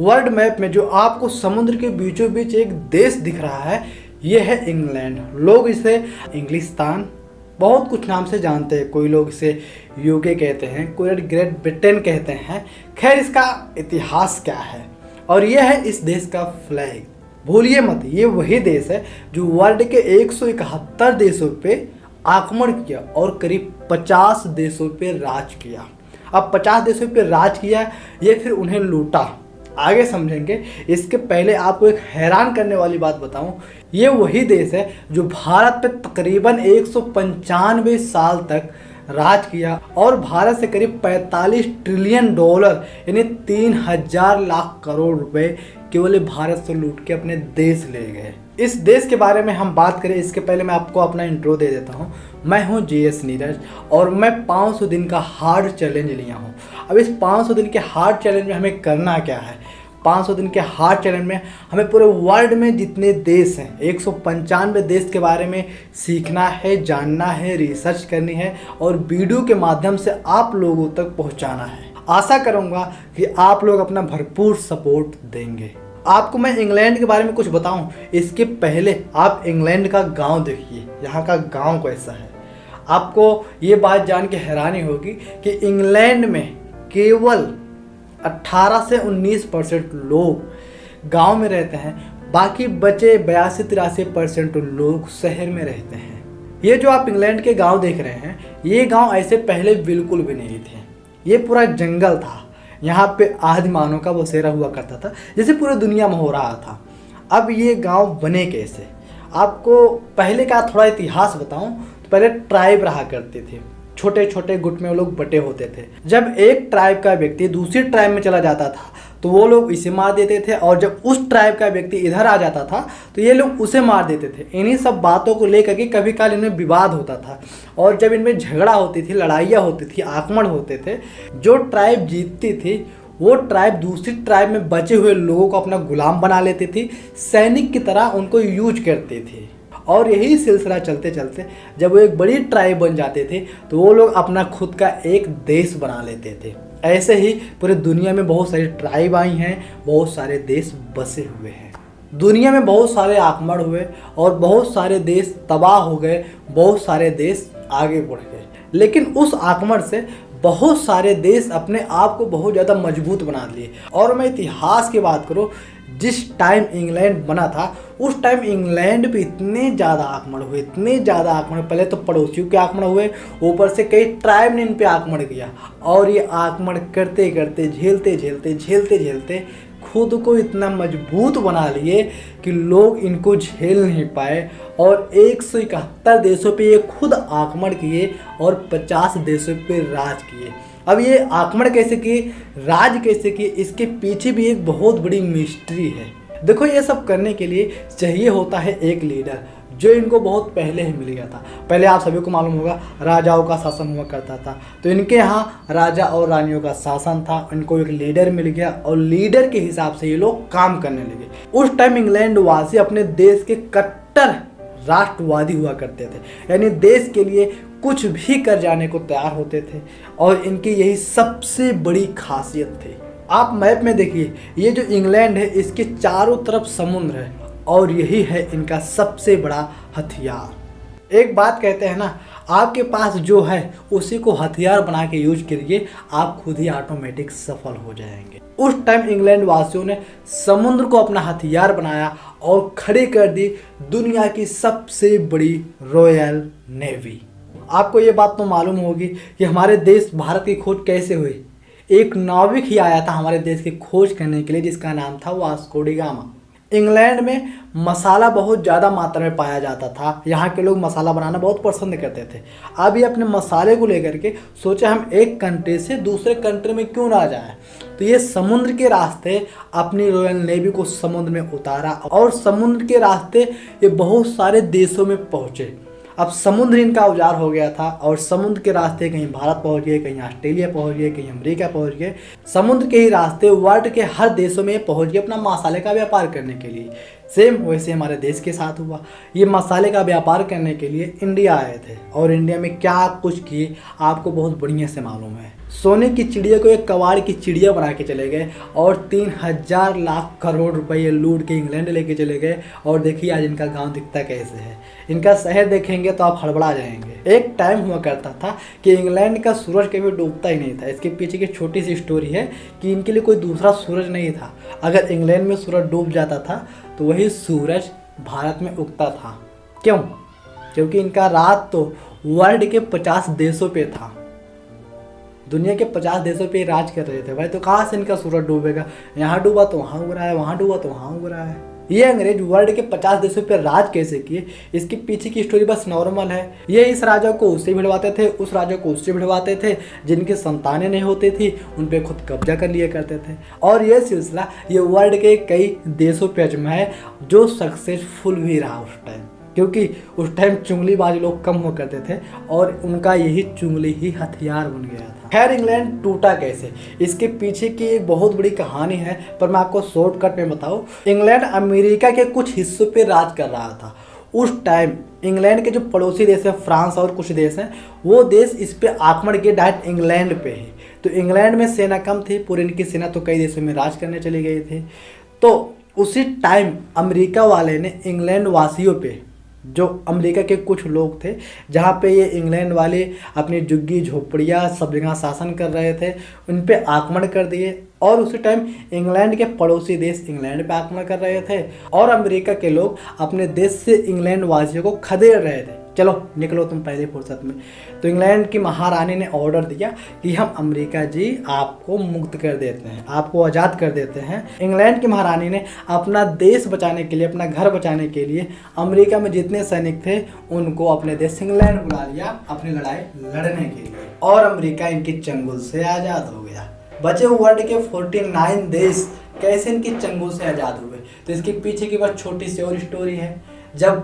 World map में जो आपको समुद्र के बीचों बीच एक देश दिख रहा है, ये है इंग्लैंड। लोग इसे इंग्लिस्तान बहुत कुछ नाम से जानते हैं। कोई लोग इसे यूके कहते हैं, कोई ग्रेट ब्रिटेन कहते हैं। खैर, इसका इतिहास क्या है, और यह है इस देश का फ्लैग। भूलिए मत, ये वही देश है जो वर्ल्ड के 171 देशों पे आक्रमण किया और करीब 50 देशों पे राज किया। अब 50 देशों पे राज किया, ये फिर उन्हें लूटा, आगे समझेंगे। इसके पहले आपको एक हैरान करने वाली बात बताऊं, ये वही देश है जो भारत पे तकरीबन 195 साल तक राज किया और भारत से करीब 45 ट्रिलियन डॉलर यानी 3000 लाख करोड़ रुपए केवल भारत से लूट के अपने देश ले गए। इस देश के बारे में हम बात करें, इसके पहले मैं आपको अपना इंट्रो दे देता हूँ। मैं हूँ GS नीरज और मैं 500 दिन का हार्ड चैलेंज लिया हूँ। अब इस 500 दिन के हार्ड चैलेंज में हमें करना क्या है? 500 दिन के हार्ड चैलेंज में हमें पूरे वर्ल्ड में जितने देश हैं, 195 देश के बारे में सीखना है, जानना है, रिसर्च करनी है और वीडियो के माध्यम से आप लोगों तक पहुँचाना है। आशा करूँगा कि आप लोग अपना भरपूर सपोर्ट देंगे। आपको मैं इंग्लैंड के बारे में कुछ बताऊं, इसके पहले आप इंग्लैंड का गांव देखिए, यहाँ का गांव कैसा है। आपको ये बात जान के हैरानी होगी कि इंग्लैंड में केवल 18 से 19% लोग गांव में रहते हैं, बाकी बचे 82-83% लोग शहर में रहते हैं। ये जो आप इंग्लैंड के गांव देख रहे हैं, ये गांव ऐसे पहले बिल्कुल भी नहीं थे। ये पूरा जंगल था। यहाँ पे आदिमानव का बसेरा हुआ करता था, जैसे पूरी दुनिया में हो रहा था। अब ये गांव बने कैसे? आपको पहले का थोड़ा इतिहास बताऊं तो पहले ट्राइब रहा करते थे, छोटे छोटे गुट में वो लोग बटे होते थे। जब एक ट्राइब का व्यक्ति दूसरी ट्राइब में चला जाता था तो वो लोग इसे मार देते थे, और जब उस ट्राइब का व्यक्ति इधर आ जाता था तो ये लोग उसे मार देते थे। इन्हीं सब बातों को लेकर के कभी काल इनमें विवाद होता था, और जब इनमें झगड़ा होती थी, लड़ाइयाँ होती थी, आक्रमण होते थे, जो ट्राइब जीतती थी वो ट्राइब दूसरी ट्राइब में बचे हुए लोगों को अपना गुलाम बना लेती थी, सैनिक की तरह उनको यूज करती थी। और यही सिलसिला चलते चलते जब वो एक बड़ी ट्राइब बन जाते थे तो वो लोग अपना खुद का एक देश बना लेते थे। ऐसे ही पूरे दुनिया में बहुत सारी ट्राइब आई हैं, बहुत सारे देश बसे हुए हैं। दुनिया में बहुत सारे आक्रमण हुए और बहुत सारे देश तबाह हो गए, बहुत सारे देश आगे बढ़ गए। लेकिन उस आक्रमण से बहुत सारे देश अपने आप को बहुत ज़्यादा मजबूत बना लिए। और मैं इतिहास की बात करूँ, जिस टाइम इंग्लैंड बना था उस टाइम इंग्लैंड पे इतने ज़्यादा आक्रमण हुए, इतने ज़्यादा आक्रमण। पहले तो पड़ोसियों के आक्रमण हुए, ऊपर से कई ट्राइब ने इन पे आक्रमण किया, और ये आक्रमण करते करते झेलते झेलते खुद को इतना मजबूत बना लिए कि लोग इनको झेल नहीं पाए, और 171 देशों पे ये खुद आक्रमण किए और 50 देशों पे राज किए। अब ये आक्रमण कैसे किए, राज कैसे किए, इसके पीछे भी एक बहुत बड़ी मिस्ट्री है। देखो, ये सब करने के लिए चाहिए होता है एक लीडर, जो इनको बहुत पहले ही मिल गया था। पहले आप सभी को मालूम होगा राजाओं का शासन हुआ करता था, तो इनके यहाँ राजा और रानियों का शासन था। इनको एक लीडर मिल गया और लीडर के हिसाब से ये लोग काम करने लगे। उस टाइम इंग्लैंड वासी अपने देश के कट्टर राष्ट्रवादी हुआ करते थे, यानी देश के लिए कुछ भी कर जाने को तैयार होते थे, और इनकी यही सबसे बड़ी खासियत थी। आप मैप में देखिए, ये जो इंग्लैंड है इसके चारों तरफ समुद्र है, और यही है इनका सबसे बड़ा हथियार। एक बात कहते हैं ना, आपके पास जो है उसी को हथियार बना के यूज करिए, आप खुद ही ऑटोमेटिक सफल हो जाएंगे। उस टाइम इंग्लैंड वासियों ने समुद्र को अपना हथियार बनाया और खड़ी कर दी दुनिया की सबसे बड़ी रॉयल नेवी। आपको ये बात तो मालूम होगी कि हमारे देश भारत की खोज कैसे हुई। एक नाविक ही आया था हमारे देश की खोज करने के लिए, जिसका नाम था वास्को डी गामा। इंग्लैंड में मसाला बहुत ज़्यादा मात्रा में पाया जाता था, यहाँ के लोग मसाला बनाना बहुत पसंद करते थे। अब ये अपने मसाले को लेकर के सोचे हम एक कंट्री से दूसरे कंट्री में क्यों ना जाएं, तो ये समुद्र के रास्ते अपनी रॉयल नेवी को समुद्र में उतारा, और समुद्र के रास्ते ये बहुत सारे देशों में पहुँचे। अब समुद्र इनका उजाड़ हो गया था, और समुद्र के रास्ते कहीं भारत पहुंच गए, कहीं ऑस्ट्रेलिया पहुंच गए, कहीं अमेरिका पहुंच गए। समुद्र के ही रास्ते वर्ल्ड के हर देशों में पहुंच गए अपना मसाले का व्यापार करने के लिए। सेम वैसे हमारे देश के साथ हुआ। ये मसाले का व्यापार करने के लिए इंडिया आए थे, और इंडिया में क्या कुछ किए आपको बहुत बढ़िया से मालूम है। सोने की चिड़िया को एक कबाड़ की चिड़िया बना के चले गए और 3000 लाख करोड़ रुपए लूट के इंग्लैंड लेके चले गए। और देखिए आज इनका गांव दिखता कैसे है। इनका शहर देखेंगे तो आप हड़बड़ा जाएंगे। एक टाइम हुआ करता था कि इंग्लैंड का सूरज कभी डूबता ही नहीं था। इसके पीछे की छोटी सी स्टोरी है कि इनके लिए कोई दूसरा सूरज नहीं था। अगर इंग्लैंड में सूरज डूब जाता था तो वही सूरज भारत में उगता था। क्यों? क्योंकि इनका राज तो वर्ल्ड के 50 देशों पे था। दुनिया के 50 देशों पे राज कर रहे थे भाई, तो कहाँ से इनका सूरज डूबेगा? यहाँ डूबा तो वहाँ उग रहा है, वहाँ डूबा तो वहाँ उग रहा है। ये अंग्रेज वर्ल्ड के 50 देशों पे राज कैसे किए, इसके पीछे की स्टोरी बस नॉर्मल है। ये इस राजा को उससे भिड़वाते थे, उस राजा को उससे भिड़वाते थे। जिनकी संतानें नहीं होती थी उन पे खुद कब्जा कर लिया करते थे। और ये सिलसिला ये वर्ल्ड के कई देशों पे अजमा है, जो सक्सेसफुल भी रहा उस टाइम। क्योंकि उस टाइम चुंगलीबाज लोग कम हुआ करते थे और उनका यही चुंगली ही हथियार बन गया था। खैर इंग्लैंड टूटा कैसे, इसके पीछे की एक बहुत बड़ी कहानी है, पर मैं आपको शॉर्टकट में बताऊं। इंग्लैंड अमेरिका के कुछ हिस्सों पे राज कर रहा था। उस टाइम इंग्लैंड के जो पड़ोसी देश है फ्रांस और कुछ देश हैं, वो देश इस पे आक्रमण किए डायरेक्ट इंग्लैंड पे ही। तो इंग्लैंड में सेना कम थी, पूरी इनकी सेना तो कई देशों में राज करने चली गई थी। तो उसी टाइम अमेरिका वाले ने इंग्लैंड वासियों पे, जो अमेरिका के कुछ लोग थे जहाँ पे ये इंग्लैंड वाले अपनी झुग्गी झोपड़ियाँ सब जगह शासन कर रहे थे, उन पे आक्रमण कर दिए। और उसी टाइम इंग्लैंड के पड़ोसी देश इंग्लैंड पे आक्रमण कर रहे थे और अमेरिका के लोग अपने देश से इंग्लैंड वासियों को खदेड़ रहे थे, चलो निकलो तुम पहले फुर्सत में। तो इंग्लैंड की महारानी ने ऑर्डर दिया कि हम अमेरिका जी आपको मुक्त कर देते हैं, आपको आज़ाद कर देते हैं। इंग्लैंड की महारानी ने अपना देश बचाने के लिए, अपना घर बचाने के लिए अमेरिका में जितने सैनिक थे उनको अपने देश इंग्लैंड बुला लिया अपनी लड़ाई लड़ने के लिए। और अमेरिका इनकी चंगुल से आज़ाद हो गया। बचे वर्ल्ड के 49 देश कैसे इनकी चंगुल से आज़ाद हुए, तो इसके पीछे की बस छोटी सी और स्टोरी है। जब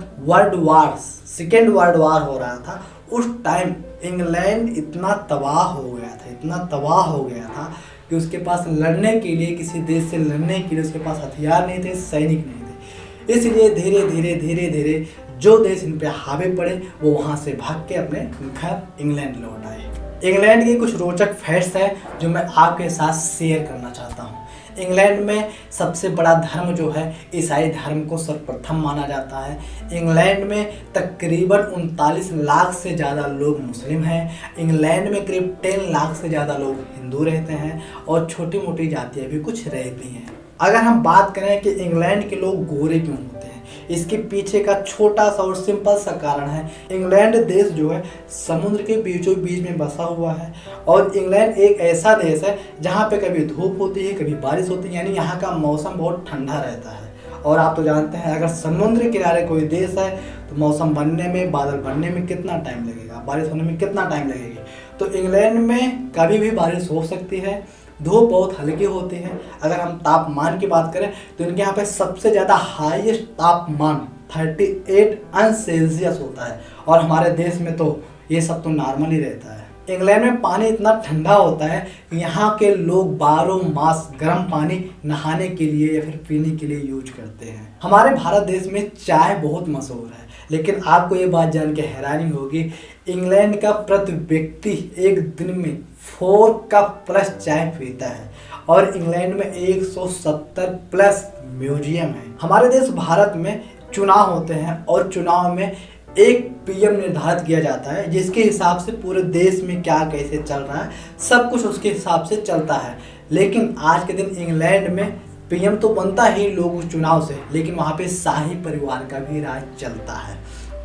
सेकेंड वर्ल्ड वार हो रहा था, उस टाइम इंग्लैंड इतना तबाह हो गया था कि उसके पास लड़ने के लिए, किसी देश से लड़ने के लिए उसके पास हथियार नहीं थे, सैनिक नहीं थे। इसलिए धीरे धीरे जो देश इन पे हावी पड़े वो वहाँ से भाग के अपने घर इंग्लैंड लौट आए। इंग्लैंड के कुछ रोचक फैक्ट्स हैं जो मैं आपके साथ शेयर करना चाहता हूँ। इंग्लैंड में सबसे बड़ा धर्म जो है ईसाई धर्म को सर्वप्रथम माना जाता है। इंग्लैंड में तकरीबन 39 लाख से ज़्यादा लोग मुस्लिम हैं। इंग्लैंड में करीब 10 लाख से ज़्यादा लोग हिंदू रहते हैं और छोटी मोटी जातियाँ भी कुछ रहती हैं। अगर हम बात करें कि इंग्लैंड के लोग गोरे क्यों होते हैं, इसके पीछे का छोटा सा और सिंपल सा कारण है। इंग्लैंड देश जो है समुद्र के बीचों बीच में बसा हुआ है और इंग्लैंड एक ऐसा देश है जहाँ पे कभी धूप होती है कभी बारिश होती है, यानी यहाँ का मौसम बहुत ठंडा रहता है। और आप तो जानते हैं अगर समुद्र किनारे कोई देश है तो मौसम बनने में, बादल बनने में कितना टाइम लगेगा, बारिश होने में कितना टाइम लगेगी। तो इंग्लैंड में कभी भी बारिश हो सकती है, धूप बहुत हल्की होती है। अगर हम तापमान की बात करें तो इनके यहाँ पे सबसे ज़्यादा हाईएस्ट तापमान 38 अंश सेल्सियस होता है और हमारे देश में तो ये सब तो नॉर्मल ही रहता है। इंग्लैंड में पानी इतना ठंडा होता है कि यहाँ के लोग 12 मास गर्म पानी नहाने के लिए या फिर पीने के लिए यूज करते हैं। हमारे भारत देश में चाय बहुत मशहूर है, लेकिन आपको ये बात जान के हैरानी होगी, इंग्लैंड का प्रति व्यक्ति एक दिन में 4 कप प्लस चाय पीता है और इंग्लैंड में 170 प्लस म्यूजियम है। हमारे देश भारत में चुनाव होते हैं और चुनाव में एक पीएम निर्धारित किया जाता है जिसके हिसाब से पूरे देश में क्या कैसे चल रहा है, सब कुछ उसके हिसाब से चलता है। लेकिन आज के दिन इंग्लैंड में पीएम तो बनता ही लोग उस चुनाव से, लेकिन वहाँ पे शाही परिवार का भी राज चलता है।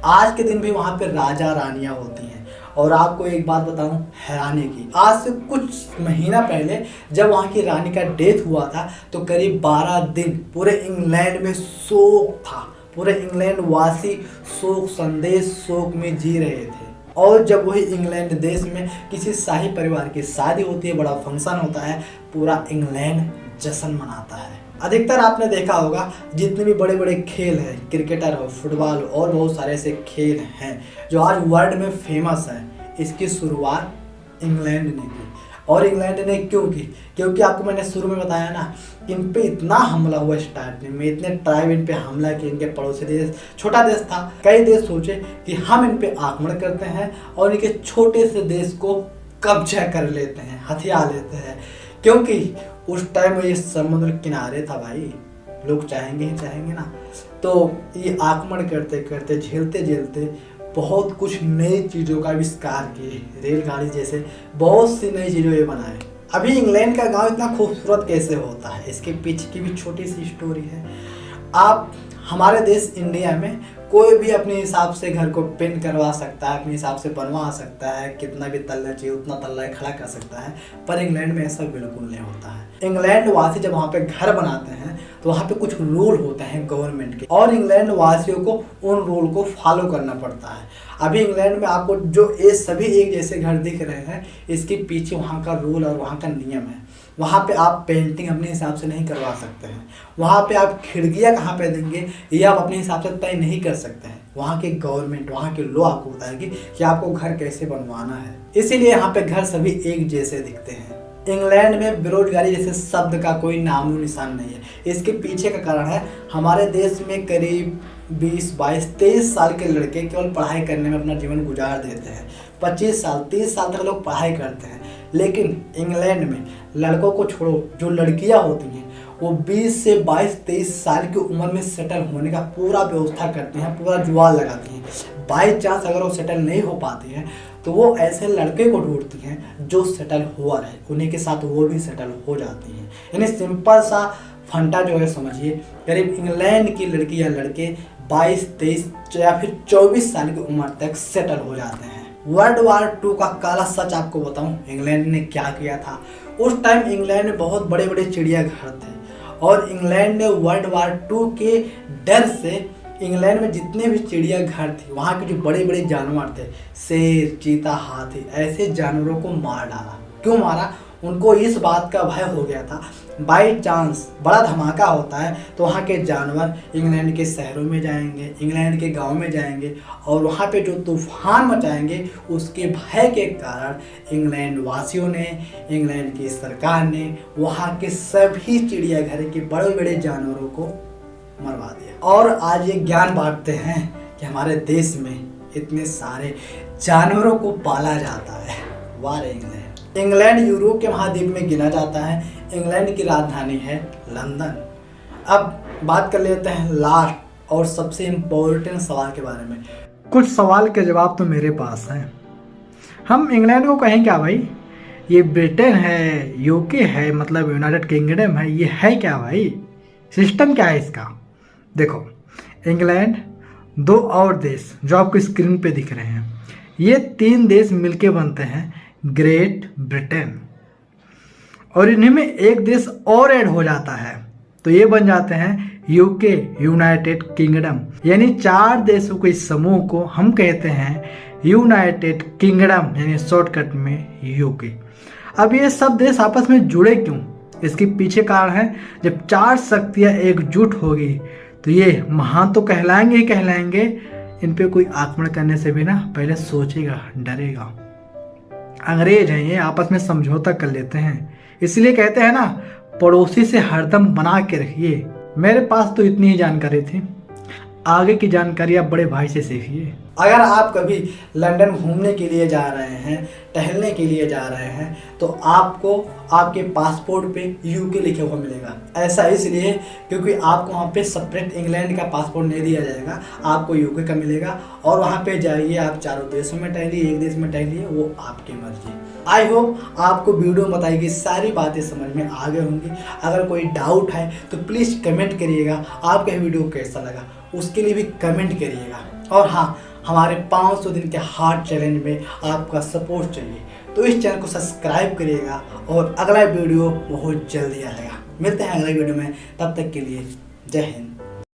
आज के दिन भी वहाँ पे राजा रानियाँ होती हैं। और आपको एक बात बताऊं हैरानी की, आज से कुछ महीना पहले जब वहाँ की रानी का डेथ हुआ था तो करीब 12 दिन पूरे इंग्लैंड में शोक था। पूरे इंग्लैंड वासी शोक संदेश, शोक में जी रहे थे। और जब वही इंग्लैंड देश में किसी शाही परिवार की शादी होती है, बड़ा फंक्शन होता है, पूरा इंग्लैंड जश्न मनाता है। अधिकतर आपने देखा होगा जितने भी बड़े बड़े खेल हैं, क्रिकेटर हो, फुटबॉल हो और बहुत सारे ऐसे खेल हैं जो आज वर्ल्ड में फेमस है, इसकी शुरुआत इंग्लैंड ने की। और इंग्लैंड ने क्यों की? क्योंकि आपको मैंने शुरू में बताया ना, इन पे इतना हमला हुआ स्टार्टिंग में, इतने ट्राइब इन पे हमला किए। इनके पड़ोसी देश, छोटा देश था, कई देश सोचे कि हम इन पे आक्रमण करते हैं और इनके छोटे से देश को कब्जा कर लेते हैं, हथिया लेते हैं, क्योंकि उस टाइम ये समुद्र किनारे था भाई, लोग चाहेंगे ही चाहेंगे ना। तो ये आक्रमण करते करते झेलते झेलते बहुत कुछ नई चीज़ों का आविष्कार किए, रेलगाड़ी जैसे बहुत सी नई चीज़ों ये बनाए। अभी इंग्लैंड का गांव इतना खूबसूरत कैसे होता है, इसके पीछे की भी छोटी सी स्टोरी है। आप हमारे देश इंडिया में कोई भी अपने हिसाब से घर को पेंट करवा सकता है, अपने हिसाब से बनवा सकता है, कितना भी तल्ला चाहिए उतना तल्ला खड़ा कर सकता है, पर इंग्लैंड में ऐसा बिल्कुल नहीं होता है। इंग्लैंड वासी जब वहाँ पे घर बनाते हैं तो वहाँ पे कुछ रूल होते हैं गवर्नमेंट के, और इंग्लैंड वासियों को उन रूल को फॉलो करना पड़ता है। अभी इंग्लैंड में आपको जो ये सभी एक जैसे घर दिख रहे हैं, इसके पीछे वहाँ का रूल और वहाँ का नियम है। वहाँ पे आप पेंटिंग अपने हिसाब से नहीं करवा सकते हैं, वहाँ पे आप खिड़कियाँ कहाँ पे देंगे ये आप अपने हिसाब से तय नहीं कर सकते हैं। वहाँ की गवर्नमेंट, वहाँ के लॉ आपको बताएगी कि आपको घर कैसे बनवाना है। इसीलिए यहाँ पे घर सभी एक जैसे दिखते हैं। इंग्लैंड में बेरोजगारी जैसे शब्द का कोई नामो निशान नहीं है। इसके पीछे का कारण है हमारे देश में करीब 20, 22, 23 साल के लड़के केवल पढ़ाई करने में अपना जीवन गुजार देते हैं। 25 साल, 30 साल तक लोग पढ़ाई करते हैं, लेकिन इंग्लैंड में लड़कों को छोड़ो, जो लड़कियां होती हैं वो 20 से 22, 23 साल की उम्र में सेटल होने का पूरा व्यवस्था करती हैं, पूरा जुगाड़ लगाती हैं। बाई चांस अगर वो सेटल नहीं हो पाती हैं तो वो ऐसे लड़के को ढूंढती हैं जो सेटल हुआ रहे, उन्हीं के साथ वो भी सेटल हो जाती हैं। यानी सिंपल सा फंडा जो है समझिए, करीब इंग्लैंड की लड़की या लड़के 22, 23 या फिर 24 साल की उम्र तक सेटल हो जाते हैं। वर्ल्ड वार 2 का काला सच आपको बताऊं, इंग्लैंड ने क्या किया था। उस टाइम इंग्लैंड में बहुत बड़े बड़े चिड़ियाघर थे, और इंग्लैंड ने वर्ल्ड वार 2 के डर से इंग्लैंड में जितने भी चिड़ियाघर थे, वहाँ के जो बड़े बड़े जानवर थे, शेर, चीता, हाथी, ऐसे जानवरों को मार डाला। क्यों मारा? उनको इस बात का भय हो गया था, बाई चांस बड़ा धमाका होता है तो वहाँ के जानवर इंग्लैंड के शहरों में जाएंगे, इंग्लैंड के गांव में जाएंगे, और वहाँ पे जो तूफान मचाएंगे, उसके भय के कारण इंग्लैंड वासियों ने, इंग्लैंड की सरकार ने वहाँ के सभी चिड़ियाघर के बड़े बड़े जानवरों को मरवा दिया। और आज ये ज्ञान बांटते हैं कि हमारे देश में इतने सारे जानवरों को पाला जाता है। वाह इंग्लैंड! इंग्लैंड यूरोप के महाद्वीप में गिना जाता है। इंग्लैंड की राजधानी है लंदन। अब बात कर लेते हैं लास्ट और सबसे इम्पोर्टेंट सवाल के बारे में। कुछ सवाल के जवाब तो मेरे पास हैं। हम इंग्लैंड को कहें क्या भाई? ये ब्रिटेन है, यूके है, मतलब यूनाइटेड किंगडम है, ये है क्या भाई? सिस्टम क्या है इसका? देखो, इंग्लैंड, 2 और देश जो आपको स्क्रीन पे दिख रहे हैं, ये 3 देश मिलके बनते हैं ग्रेट ब्रिटेन, और इन्हीं में एक देश और ऐड हो जाता है तो ये बन जाते हैं यूके, यूनाइटेड किंगडम। यानी 4 देशों के इस समूह को हम कहते हैं यूनाइटेड किंगडम, यानी शॉर्टकट में यूके। अब ये सब देश आपस में जुड़े क्यों? इसके पीछे कारण है, जब 4 शक्तियां एकजुट होगी तो ये महान तो कहलाएंगे ही कहलाएंगे, इन पे कोई आक्रमण करने से भी ना पहले सोचेगा, डरेगा। अंग्रेज हैं ये, आपस में समझौता कर लेते हैं, इसलिए कहते हैं ना, पड़ोसी से हरदम बना के रखिए। मेरे पास तो इतनी ही जानकारी थी, आगे की जानकारी आप बड़े भाई से सीखिए। अगर आप कभी लंदन घूमने के लिए जा रहे हैं, टहलने के लिए जा रहे हैं, तो आपको आपके पासपोर्ट पे यूके लिखा हुआ मिलेगा। ऐसा इसलिए क्योंकि आपको वहाँ पे सेपरेट इंग्लैंड का पासपोर्ट नहीं दिया जाएगा, आपको यूके का मिलेगा। और वहाँ पे जाइए, आप 4 देशों में टहलिए, एक देश में टहलिए, वो आपकी मर्जी। आई होप आपको वीडियो में बताई गई सारी बातें समझ में आ गई होंगी। अगर कोई डाउट है तो प्लीज़ कमेंट करिएगा, आपका वीडियो कैसा लगा उसके लिए भी कमेंट करिएगा। और हाँ, हमारे 500 दिन के हार्ड चैलेंज में आपका सपोर्ट चाहिए, तो इस चैनल को सब्सक्राइब करिएगा, और अगला वीडियो बहुत जल्दी आएगा। मिलते हैं अगले वीडियो में, तब तक के लिए जय हिंद।